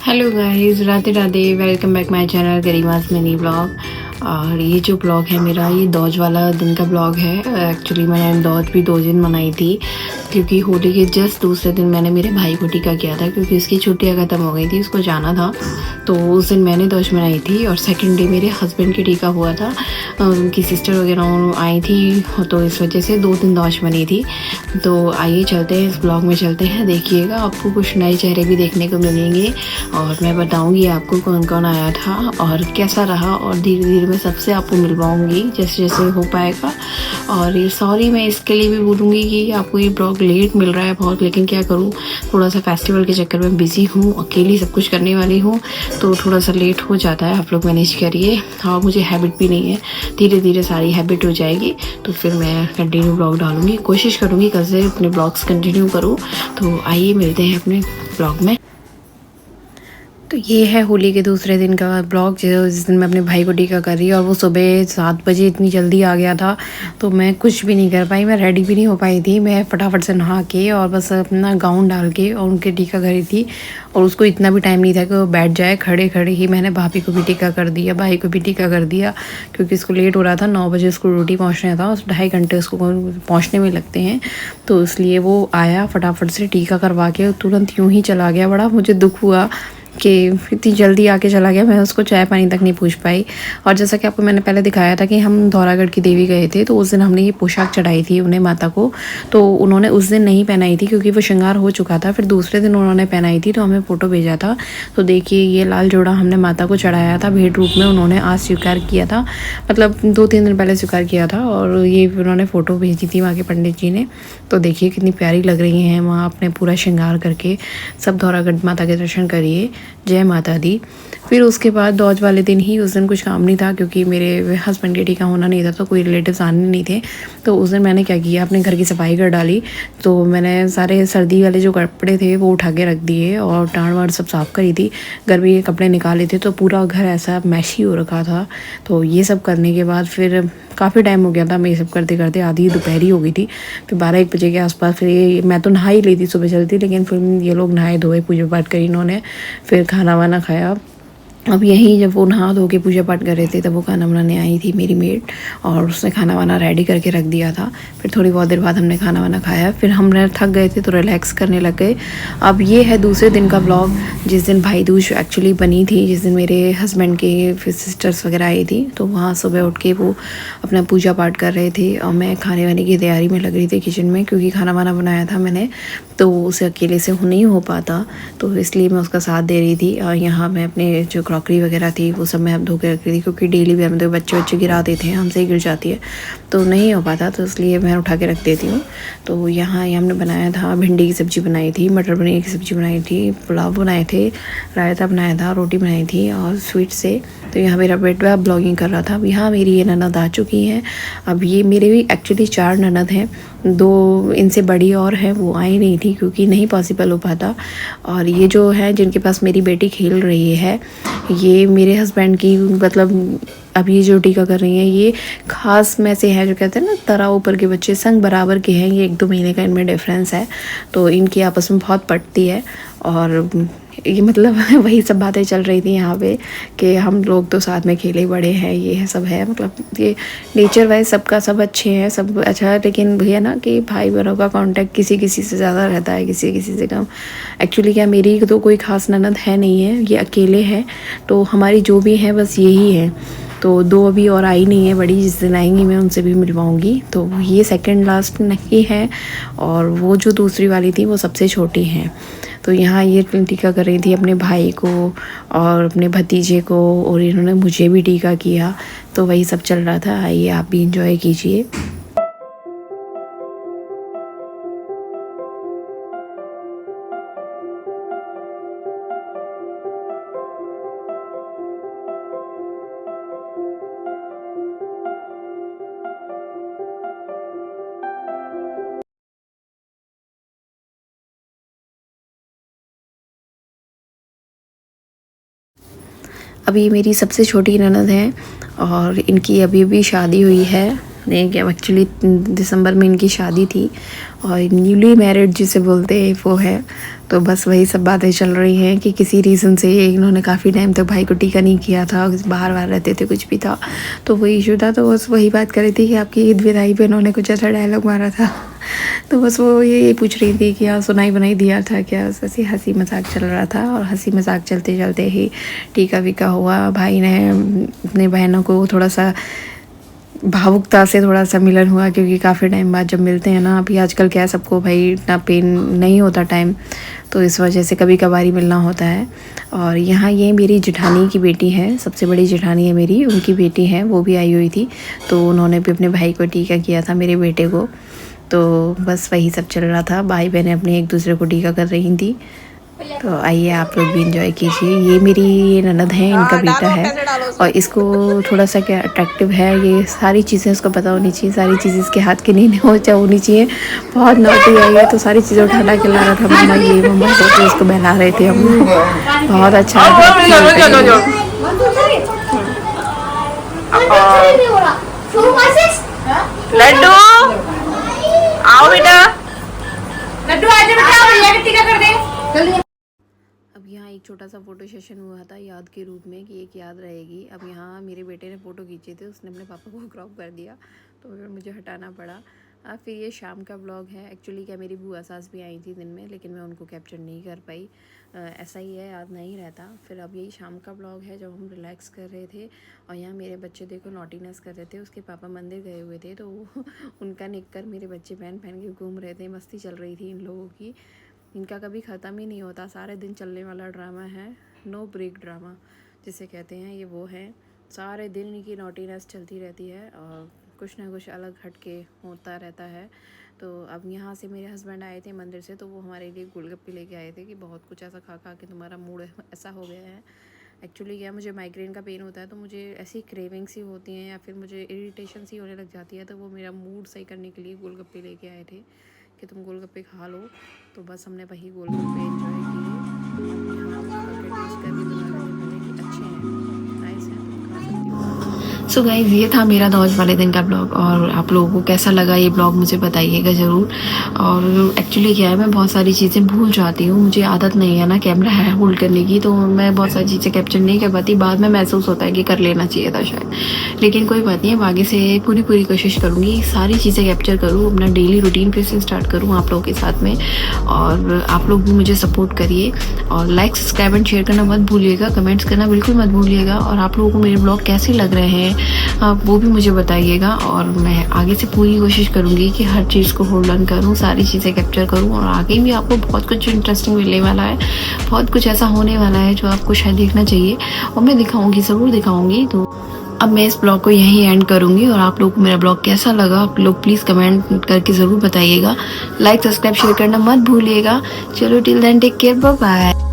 Hello guys, Radhe Radhe. Welcome back my channel Garima's mini blog. और ये जो ब्लॉग है मेरा, ये दौज वाला दिन का ब्लॉग है। एक्चुअली मैंने दौज भी 2 दिन मनाई थी, क्योंकि होली के जस्ट दूसरे दिन मैंने मेरे भाई को टीका किया था, क्योंकि उसकी छुट्टियां ख़त्म हो गई थी, उसको जाना था। तो उस दिन मैंने दौज मनाई थी और सेकंड डे मेरे हस्बैंड की टीका हुआ था। उनकी सिस्टर वगैरह आई थी, तो इस वजह से 2 दिन दौज मनी थी। तो आइए चलते हैं, इस ब्लॉग में चलते हैं। देखिएगा, आपको कुछ नए चेहरे भी देखने को मिलेंगे और मैं बताऊंगी आपको कौन कौन आया था और कैसा रहा, और धीरे धीरे मैं सबसे आपको मिलवाऊंगी जैसे जैसे हो पाएगा। और ये सॉरी मैं इसके लिए भी बोलूँगी कि आपको ये ब्लॉग लेट मिल रहा है बहुत, लेकिन क्या करूँ, थोड़ा सा फेस्टिवल के चक्कर में बिज़ी हूँ, अकेली सब कुछ करने वाली हूँ, तो थोड़ा सा लेट हो जाता है। आप लोग मैनेज करिए। और मुझे हैबिट भी नहीं है, धीरे धीरे सारी हैबिट हो जाएगी तो फिर मैं कंटिन्यू ब्लॉग डालूँगी। कोशिश करूँगी कल से अपने ब्लॉग्स कंटिन्यू करूँ। तो आइए मिलते हैं अपने ब्लॉग में। तो ये है होली के दूसरे दिन का ब्लॉग, जिस दिन मैं अपने भाई को टीका कर रही हूँ। और वो सुबह 7 बजे इतनी जल्दी आ गया था, तो मैं कुछ भी नहीं कर पाई, मैं रेडी भी नहीं हो पाई थी। मैं फटाफट से नहा के और बस अपना गाउन डाल के और उनके टीका करी थी। और उसको इतना भी टाइम नहीं था कि वो बैठ जाए, खड़े खड़े ही मैंने भाभी को भी टीका कर दिया, भाई को भी टीका कर दिया, क्योंकि इसको लेट हो रहा था। 9 बजे उसको ड्यूटी पहुँचना था, उस 2.5 घंटे उसको पहुँचने में लगते हैं। तो इसलिए वो आया, फटाफट से टीका करवा के तुरंत यूँ ही चला गया। बड़ा मुझे दुख हुआ कि इतनी जल्दी आके चला गया, मैं उसको चाय पानी तक नहीं पूछ पाई। और जैसा कि आपको मैंने पहले दिखाया था कि हम धौरागढ़ की देवी गए थे, तो उस दिन हमने ये पोशाक चढ़ाई थी उन्हें, माता को। तो उन्होंने उस दिन नहीं पहनाई थी क्योंकि वो श्रृंगार हो चुका था, फिर दूसरे दिन उन्होंने पहनाई थी, तो हमें फ़ोटो भेजा था। तो देखिए, ये लाल जोड़ा हमने माता को चढ़ाया था भेंट रूप में, उन्होंने आज स्वीकार किया था, मतलब 2-3 दिन पहले स्वीकार किया था। और ये उन्होंने फ़ोटो भेजी थी वहाँ के पंडित जी ने। तो देखिए कितनी प्यारी लग रही हैं वहाँ अपने पूरा श्रृंगार करके। सब धौरागढ़ माता के दर्शन करिए। जय माता दी। फिर उसके बाद दौज वाले दिन ही, उस दिन कुछ काम नहीं था क्योंकि मेरे हस्बैंड के टीका होना नहीं था, तो कोई रिलेटिव्स आने नहीं थे। तो उस दिन मैंने क्या किया, अपने घर की सफाई कर डाली। तो मैंने सारे सर्दी वाले जो कपड़े थे वो उठा के रख दिए और टाँड़ वाड़ सब साफ़ करी थी। गर्मी के कपड़े निकाले थे, तो पूरा घर ऐसा मैशी हो रखा था। तो ये सब करने के बाद फिर काफ़ी टाइम हो गया था, मैं ये सब करते करते आधी दोपहरी हो गई थी। फिर 12-1 बजे के आसपास फिर मैं तो नहा ही ली थी सुबह जल्दी, लेकिन फिर ये लोग नहाए धोए, पूजा पाठ करी इन्होंने, फिर खाना वाना खाया। अब यहीं जब वो नहा धो के पूजा पाठ कर रहे थे, तब वो खाना बनाने आई थी मेरी मेड, और उसने खाना वाना रेडी करके रख दिया था। फिर थोड़ी बहुत देर बाद हमने खाना वाना खाया, फिर हमने थक गए थे तो रिलैक्स करने लग गए। अब ये है दूसरे दिन का ब्लॉग, जिस दिन भाई दूज एक्चुअली बनी थी, जिस दिन मेरे हस्बैंड के फिर सिस्टर्स वगैरह आई थी। तो वहाँ सुबह उठ के वो अपना पूजा पाठ कर रहे थे और मैं खाने वाने की तैयारी में लग रही थी किचन में, क्योंकि खाना वाना बनाया था मैंने, तो उसे अकेले से नहीं हो पाता, तो इसलिए मैं उसका साथ दे रही थी। और यहाँ मैं अपने जो क्रॉकरी वगैरह थी वो सब मैं अब धो के रख रही थी, क्योंकि डेली वेयर में तो बच्चे गिरा देते हैं, हमसे ही गिर जाती है, तो नहीं हो पाता, तो इसलिए मैं उठा के रख देती हूँ। तो यहाँ हमने बनाया था, भिंडी की सब्ज़ी बनाई थी, मटर पनीर की सब्ज़ी बनाई थी, पुलाव बनाए थे, रायता बनाया था, रोटी बनाई थी और स्वीट से। तो यहाँ मेरा बेटा ब्लॉगिंग कर रहा था। अब यहाँ मेरी ये ननद आ चुकी हैं। अब ये मेरे भी एक्चुअली 4 ननद हैं, 2 इनसे बड़ी और हैं, वो आई नहीं थी क्योंकि नहीं पॉसिबल हो पाता। और ये जो है जिनके पास मेरी बेटी खेल रही है, ये मेरे हस्बैंड की, मतलब अब ये जो टीका कर रही हैं, ये खास में से है, जो कहते हैं ना तरह ऊपर के बच्चे, संग बराबर के हैं। ये 1-2 महीने का इनमें डिफरेंस है, तो इनकी आपस में बहुत पटती है। और ये मतलब वही सब बातें चल रही थी यहाँ पे कि हम लोग तो साथ में खेले बड़े हैं, ये है सब है, मतलब ये नेचर वाइज सबका सब अच्छे हैं, सब अच्छा है। लेकिन भैया ना कि भाई बहनों का कांटेक्ट किसी किसी से ज़्यादा रहता है, किसी किसी से कम। एक्चुअली क्या, मेरी तो कोई खास ननद है नहीं है, ये अकेले हैं, तो हमारी जो भी है बस यही है। तो 2 अभी और आई नहीं है बड़ी, जिस दिन आएंगी मैं उनसे भी मिलवाऊंगी। तो ये सेकंड लास्ट नहीं है, और वो जो दूसरी वाली थी वो सबसे छोटी हैं। तो यहाँ ये टीका कर रही थी अपने भाई को और अपने भतीजे को, और इन्होंने मुझे भी टीका किया। तो वही सब चल रहा था। आइए आप भी इंजॉय कीजिए। अभी मेरी सबसे छोटी ननद है और इनकी अभी अभी शादी हुई है। एक्चुअली दिसंबर में इनकी शादी थी, और न्यूली मैरिड जिसे बोलते हैं वो है। तो बस वही सब बातें चल रही हैं कि किसी रीज़न से इन्होंने काफ़ी टाइम तक भाई को टीका नहीं किया था, बाहर बाहर रहते थे, कुछ भी था तो वही इशू था। तो बस वही बात कर रही थी कि आपकी ईद विदाई पे इन्होंने कुछ ऐसा डायलॉग मारा था तो बस वो ये पूछ रही थी कि सुनाई बनाई दिया था क्या। बस ऐसी हंसी मजाक चल रहा था और हंसी मजाक चलते चलते ही टीका वीका हुआ। भाई ने अपने बहनों को थोड़ा सा भावुकता से थोड़ा सा मिलन हुआ, क्योंकि काफ़ी टाइम बाद जब मिलते हैं ना, अभी आजकल क्या सबको भाई इतना पेन नहीं होता टाइम, तो इस वजह से कभी कभार ही मिलना होता है। और यहाँ ये मेरी जेठानी की बेटी है, सबसे बड़ी जेठानी है मेरी, उनकी बेटी है, वो भी आई हुई थी। तो उन्होंने भी अपने भाई को टीका किया था, मेरे बेटे को। तो बस वही सब चल रहा था, भाई बहनें अपने एक दूसरे को टीका कर रही थी। तो आइए आप लोग भी इंजॉय कीजिए। ये मेरी ननद है, इनका बेटा है और इसको थोड़ा सा क्या अट्रैक्टिव है, ये सारी चीज़ें उसको पता होनी चाहिए, सारी चीज़ें इसके हाथ की नहीं होनी चाहिए। बहुत नौटी है ये, तो सारी चीज़ें उठाना खिला रहा था मम्मा ये मम्मा तो इसको बहला रहे थे हम। बहुत अच्छा लड्डू आओ बेटा, लड्डू आ जा बेटा, भैया की टीका कर दे। अब यहाँ एक छोटा सा फ़ोटो सेशन हुआ था याद के रूप में कि एक याद रहेगी। अब यहाँ मेरे बेटे ने फ़ोटो खींचे थे, उसने अपने पापा को क्रॉप कर दिया तो फिर मुझे हटाना पड़ा। फिर ये शाम का व्लॉग है। एक्चुअली क्या मेरी बुआ सास भी आई थी दिन में, लेकिन मैं उनको कैप्चर नहीं कर पाई। ऐसा ही है, याद नहीं रहता। फिर अब यही शाम का व्लॉग है जब हम रिलैक्स कर रहे थे और यहाँ मेरे बच्चे देखो नॉटीनेस कर रहे थे। उसके पापा मंदिर गए हुए थे तो उनका निककर मेरे बच्चे पहन पहन के घूम रहे थे। मस्ती चल रही थी इन लोगों की, इनका कभी ख़त्म ही नहीं होता, सारे दिन चलने वाला ड्रामा है, नो ब्रेक ड्रामा जिसे कहते हैं, ये वो है। सारे दिन इनकी नॉटीनेस चलती रहती है और कुछ ना कुछ अलग हट के होता रहता है। तो अब यहाँ से मेरे हस्बैंड आए थे मंदिर से, तो वो हमारे लिए गोलगप्पे लेके आए थे कि बहुत कुछ ऐसा खा खा के तुम्हारा मूड ऐसा हो गया है। एक्चुअली क्या मुझे माइग्रेन का पेन होता है, तो मुझे ऐसी क्रेविंग्स सी होती हैं या फिर मुझे इरिटेशन सी होने लग जाती है, तो वो मेरा मूड सही करने के लिए गोलगप्पे लेके आए थे कि तुम गोलगप्पे खा लो। तो बस हमने वही गोलगप्पे एंजॉय किए। यहाँ मुझे टेस्ट करके बता रहे थे कि अच्छे हैं, नाइस हैं, खा सकती हूँ। सो गाइस ये था मेरा दौज वाले दिन का ब्लॉग, और आप लोगों को कैसा लगा ये ब्लॉग मुझे बताइएगा ज़रूर। और एक्चुअली क्या है, मैं बहुत सारी चीज़ें भूल जाती हूँ, मुझे आदत नहीं है ना कैमरा है होल्ड करने की, तो मैं बहुत सारी चीज़ें कैप्चर नहीं कर पाती। बाद में महसूस होता है कि कर लेना चाहिए था शायद, लेकिन कोई बात नहीं। अब आगे से पूरी कोशिश करूँगी सारी चीज़ें कैप्चर करूँ, अपना डेली रूटीन फिर से स्टार्ट करूँ आप लोगों के साथ में। और आप लोग भी मुझे सपोर्ट करिए और लाइक सब्सक्राइब एंड शेयर करना मत भूलिएगा, कमेंट्स करना बिल्कुल मत भूलिएगा। और आप लोगों को मेरे ब्लॉग कैसे लग रहे हैं आप वो भी मुझे बताइएगा। और मैं आगे से पूरी कोशिश करूँगी कि हर चीज़ को होल्ड ऑन करूँ, सारी चीज़ें कैप्चर करूँ, और आगे भी आपको बहुत कुछ इंटरेस्टिंग मिलने वाला है, बहुत कुछ ऐसा होने वाला है जो आपको शायद देखना चाहिए, और मैं दिखाऊँगी, ज़रूर दिखाऊँगी। तो अब मैं इस ब्लॉग को यहीं एंड करूँगी, और आप लोगों को मेरा ब्लॉग कैसा लगा आप लोग प्लीज़ कमेंट करके ज़रूर बताइएगा। लाइक सब्सक्राइब शेयर करना मत भूलिएगा। चलो till then take care, bye bye.